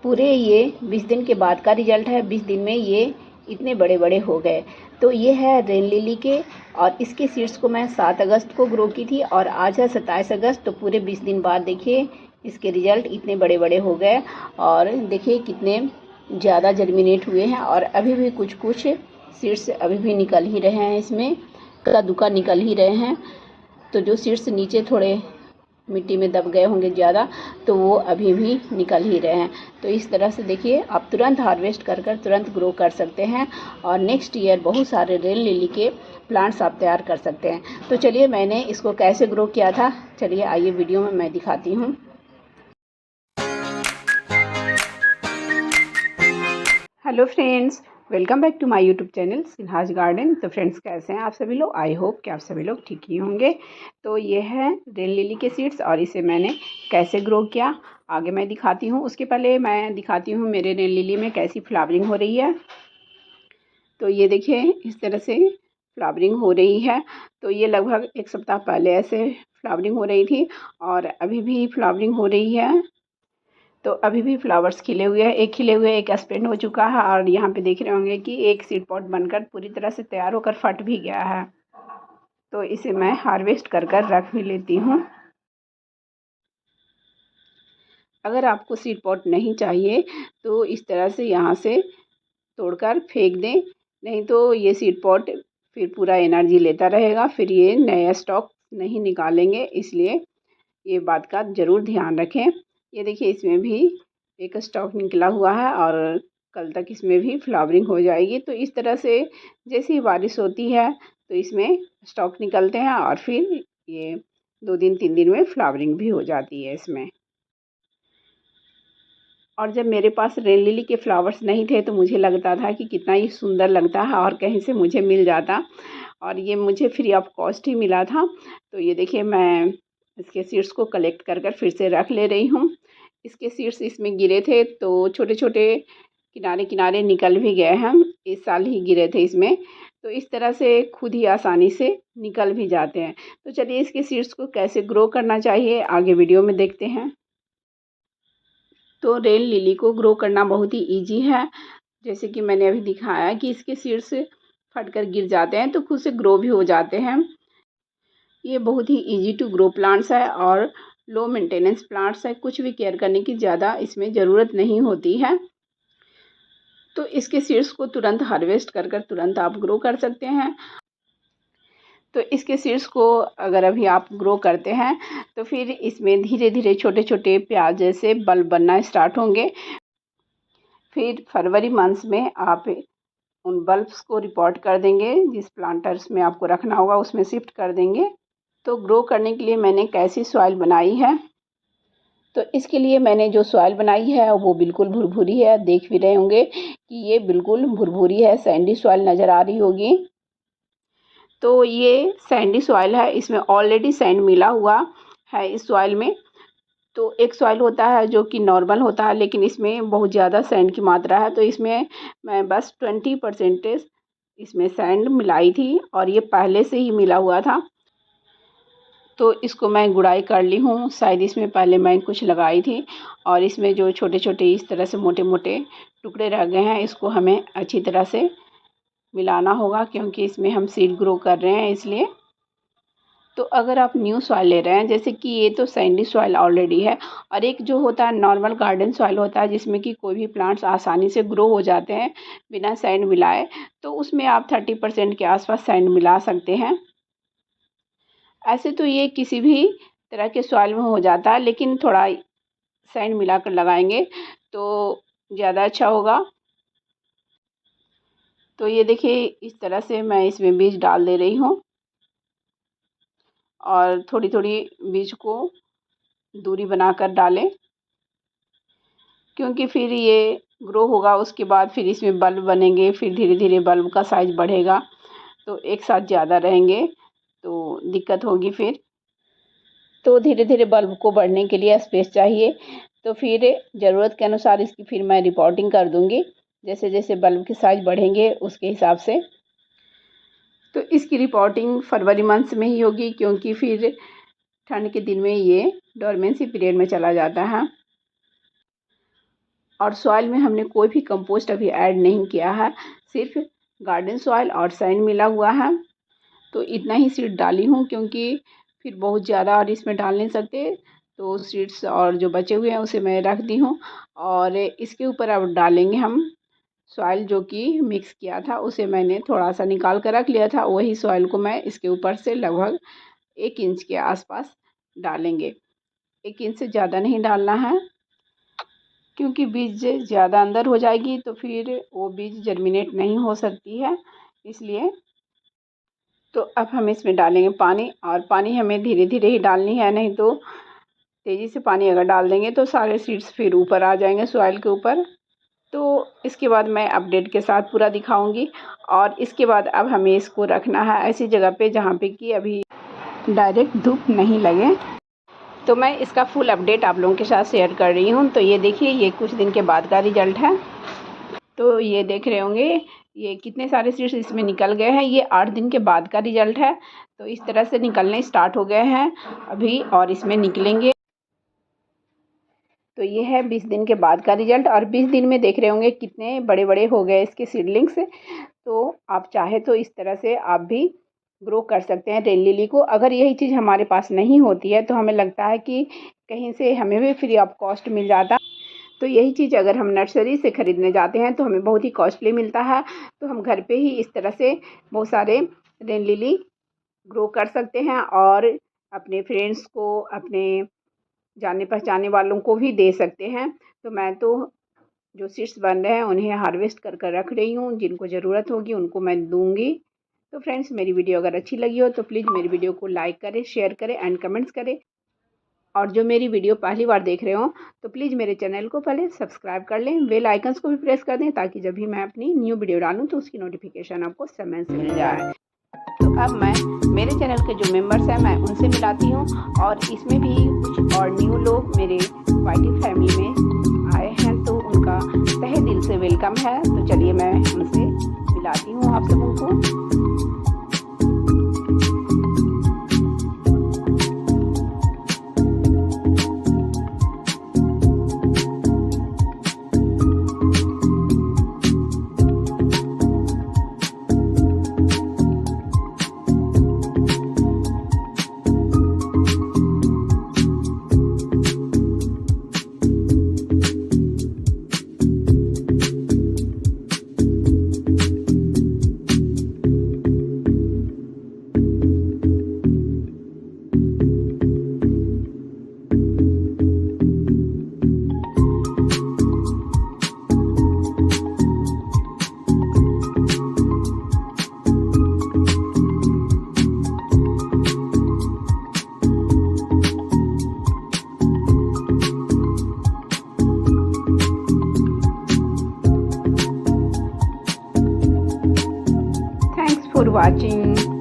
पूरे ये 20 दिन के बाद का रिजल्ट है। 20 दिन में ये इतने बड़े बड़े हो गए। तो ये है रेन लिली के, और इसके सीड्स को मैं 7 अगस्त को ग्रो की थी और आज है 27 अगस्त। तो पूरे 20 दिन बाद देखिए इसके रिजल्ट इतने बड़े बड़े हो गए, और देखिए कितने ज़्यादा जर्मिनेट हुए हैं। और अभी भी कुछ कुछ सीड्स अभी भी निकल ही रहे हैं, इसमें का दुका निकल ही रहे हैं। तो जो सीड्स नीचे थोड़े मिट्टी में दब गए होंगे ज़्यादा, तो वो अभी भी निकल ही रहे हैं। तो इस तरह से देखिए आप तुरंत हार्वेस्ट कर तुरंत ग्रो कर सकते हैं, और नेक्स्ट ईयर बहुत सारे रेन लिली के प्लांट्स आप तैयार कर सकते हैं। तो चलिए मैंने इसको कैसे ग्रो किया था, चलिए आइए वीडियो में मैं दिखाती हूँ। Hello friends, welcome back to my YouTube channel Sinha's garden. तो फ्रेंड्स कैसे हैं आप सभी लोग? आई होप कि आप सभी लोग ठीक ही होंगे। तो ये है रेन लिली के सीड्स, और इसे मैंने कैसे ग्रो किया आगे मैं दिखाती हूँ। उसके पहले मैं दिखाती हूँ मेरे रेन लिली में कैसी फ्लावरिंग हो रही है। तो ये देखिए इस तरह से फ्लावरिंग हो रही है। तो ये लगभग 1 सप्ताह पहले ऐसे फ्लावरिंग हो रही थी, और अभी भी फ्लावरिंग हो रही है। तो अभी भी फ्लावर्स खिले हुए हैं, एक खिले हुए एक एक्सपेंड हो चुका है, और यहाँ पे देख रहे होंगे कि एक सीड पॉट बनकर पूरी तरह से तैयार होकर फट भी गया है। तो इसे मैं हार्वेस्ट कर रख भी लेती हूँ। अगर आपको सीड पॉट नहीं चाहिए तो इस तरह से यहाँ से तोड़कर फेंक दें, नहीं तो ये सीड पॉट फिर पूरा एनर्जी लेता रहेगा, फिर ये नया स्टॉक नहीं निकालेंगे। इसलिए ये बात का ज़रूर ध्यान रखें। ये देखिए इसमें भी एक स्टॉक निकला हुआ है, और कल तक इसमें भी फ्लावरिंग हो जाएगी। तो इस तरह से जैसे ही बारिश होती है तो इसमें स्टॉक निकलते हैं, और फिर ये 2 दिन 3 दिन में फ्लावरिंग भी हो जाती है इसमें। और जब मेरे पास रेन लिली के फ्लावर्स नहीं थे तो मुझे लगता था कि कितना ही सुंदर लगता है, और कहीं से मुझे मिल जाता, और ये मुझे फ्री ऑफ कॉस्ट ही मिला था। तो ये देखिए मैं इसके सीड्स को कलेक्ट कर फिर से रख ले रही हूँ। इसके सीड्स इसमें गिरे थे तो छोटे छोटे किनारे किनारे निकल भी गए हैं, इस साल ही गिरे थे इसमें। तो इस तरह से खुद ही आसानी से निकल भी जाते हैं। तो चलिए इसके सीड्स को कैसे ग्रो करना चाहिए आगे वीडियो में देखते हैं। तो रेन लिली को ग्रो करना बहुत ही इजी है। जैसे कि मैंने अभी दिखाया कि इसके सीड्स फटकर गिर जाते हैं तो खुद से ग्रो भी हो जाते हैं। ये बहुत ही इजी टू ग्रो प्लांट्स है, और लो मेंटेनेंस प्लांट्स है। कुछ भी केयर करने की ज़्यादा इसमें ज़रूरत नहीं होती है। तो इसके सीड्स को तुरंत हार्वेस्ट कर तुरंत आप ग्रो कर सकते हैं। तो इसके सीड्स को अगर अभी आप ग्रो करते हैं तो फिर इसमें धीरे धीरे छोटे छोटे प्याज जैसे बल्ब बनना स्टार्ट होंगे। फिर फरवरी मंथ में आप उन बल्ब्स को रिपोर्ट कर देंगे, जिस प्लांटर्स में आपको रखना होगा उसमें शिफ्ट कर देंगे। तो ग्रो करने के लिए मैंने कैसी सॉइल बनाई है, तो इसके लिए मैंने जो सॉइल बनाई है वो बिल्कुल भुरभुरी है। देख भी रहे होंगे कि ये बिल्कुल भुरभुरी है, सैंडी सॉइल नज़र आ रही होगी। तो ये सैंडी सॉइल है, इसमें ऑलरेडी सैंड मिला हुआ है इस सॉइल में। तो एक सॉइल होता है जो कि नॉर्मल होता है, लेकिन इसमें बहुत ज़्यादा सैंड की मात्रा है। तो इसमें मैं बस 20% इसमें सैंड मिलाई थी, और ये पहले से ही मिला हुआ था। तो इसको मैं गुड़ाई कर ली हूँ। शायद इसमें पहले मैं कुछ लगाई थी, और इसमें जो छोटे छोटे इस तरह से मोटे मोटे टुकड़े रह गए हैं, इसको हमें अच्छी तरह से मिलाना होगा, क्योंकि इसमें हम सीड ग्रो कर रहे हैं इसलिए। तो अगर आप न्यू सॉइल ले रहे हैं, जैसे कि ये तो सैंडी सॉइल ऑलरेडी है, और एक जो होता है नॉर्मल गार्डन सॉइल होता है जिसमें कि कोई भी प्लांट्स आसानी से ग्रो हो जाते हैं बिना सैंड मिलाए, तो उसमें आप 30% के आसपास सैंड मिला सकते हैं। ऐसे तो ये किसी भी तरह के सॉइल में हो जाता है, लेकिन थोड़ा सैंड मिलाकर लगाएंगे तो ज़्यादा अच्छा होगा। तो ये देखिए इस तरह से मैं इसमें बीज डाल दे रही हूँ, और थोड़ी थोड़ी बीज को दूरी बनाकर डालें, क्योंकि फिर ये ग्रो होगा उसके बाद फिर इसमें बल्ब बनेंगे, फिर धीरे धीरे बल्ब का साइज़ बढ़ेगा। तो एक साथ ज़्यादा रहेंगे तो दिक्कत होगी फिर। तो धीरे धीरे बल्ब को बढ़ने के लिए स्पेस चाहिए। तो फिर ज़रूरत के अनुसार इसकी फिर मैं रिपोर्टिंग कर दूँगी, जैसे जैसे बल्ब के साइज़ बढ़ेंगे उसके हिसाब से। तो इसकी रिपोर्टिंग फरवरी मंथ में ही होगी, क्योंकि फिर ठंड के दिन में ये डोरमेंसी पीरियड में चला जाता है। और सॉइल में हमने कोई भी कंपोस्ट अभी ऐड नहीं किया है, सिर्फ गार्डन सॉइल और सैंड मिला हुआ है। तो इतना ही सीड डाली हूँ, क्योंकि फिर बहुत ज़्यादा और इसमें डाल नहीं सकते, तो सीड्स और जो बचे हुए हैं उसे मैं रख दी हूँ। और इसके ऊपर अब डालेंगे हम सॉइल, जो कि मिक्स किया था उसे मैंने थोड़ा सा निकाल कर रख लिया था, वही सॉइल को मैं इसके ऊपर से लगभग 1 इंच के आसपास डालेंगे। 1 इंच से ज़्यादा नहीं डालना है, क्योंकि बीज ज़्यादा अंदर हो जाएगी तो फिर वो बीज जर्मिनेट नहीं हो सकती है, इसलिए। तो अब हम इसमें डालेंगे पानी, और पानी हमें धीरे धीरे ही डालनी है, नहीं तो तेज़ी से पानी अगर डाल देंगे तो सारे सीड्स फिर ऊपर आ जाएंगे सॉइल के ऊपर। तो इसके बाद मैं अपडेट के साथ पूरा दिखाऊंगी। और इसके बाद अब हमें इसको रखना है ऐसी जगह पे जहाँ पे कि अभी डायरेक्ट धूप नहीं लगे। तो मैं इसका फुल अपडेट आप लोगों के साथ शेयर कर रही हूँ। तो ये देखिए, ये कुछ दिन के बाद का रिजल्ट है। तो ये देख रहे होंगे ये कितने सारे सीड्स इसमें निकल गए हैं। ये 8 दिन के बाद का रिजल्ट है। तो इस तरह से निकलने स्टार्ट हो गए हैं अभी, और इसमें निकलेंगे। तो ये है 20 दिन के बाद का रिजल्ट, और 20 दिन में देख रहे होंगे कितने बड़े बड़े हो गए इसके सीडलिंग्स। तो आप चाहे तो इस तरह से आप भी ग्रो कर सकते हैं रेन लिली को। अगर यही चीज़ हमारे पास नहीं होती है तो हमें लगता है कि कहीं से हमें भी फ्री ऑफ कॉस्ट मिल जाता। तो यही चीज़ अगर हम नर्सरी से ख़रीदने जाते हैं तो हमें बहुत ही कॉस्टली मिलता है। तो हम घर पे ही इस तरह से बहुत सारे रेन लिली ग्रो कर सकते हैं, और अपने फ्रेंड्स को, अपने जाने पहचाने वालों को भी दे सकते हैं। तो मैं तो जो सीड्स बन रहे हैं उन्हें हार्वेस्ट कर कर रख रही हूँ, जिनको ज़रूरत होगी उनको मैं दूँगी। तो फ्रेंड्स, मेरी वीडियो अगर अच्छी लगी हो तो प्लीज़ मेरी वीडियो को लाइक करें, शेयर करें एंड कमेंट्स करें। और जो मेरी वीडियो पहली बार देख रहे हो तो प्लीज़ मेरे चैनल को पहले सब्सक्राइब कर लें, बेल आइकन्स को भी प्रेस कर दें, ताकि जब भी मैं अपनी न्यू वीडियो डालूँ तो उसकी नोटिफिकेशन आपको समय से मिल जाए। तो अब मैं मेरे चैनल के जो मेंबर्स हैं मैं उनसे मिलाती हूँ, और इसमें भी कुछ और न्यू लोग मेरे वाइटी फैमिली में आए हैं, तो उनका तहे दिल से वेलकम है। तो चलिए मैं उनसे मिलाती हूँ आप सबों को। For watching.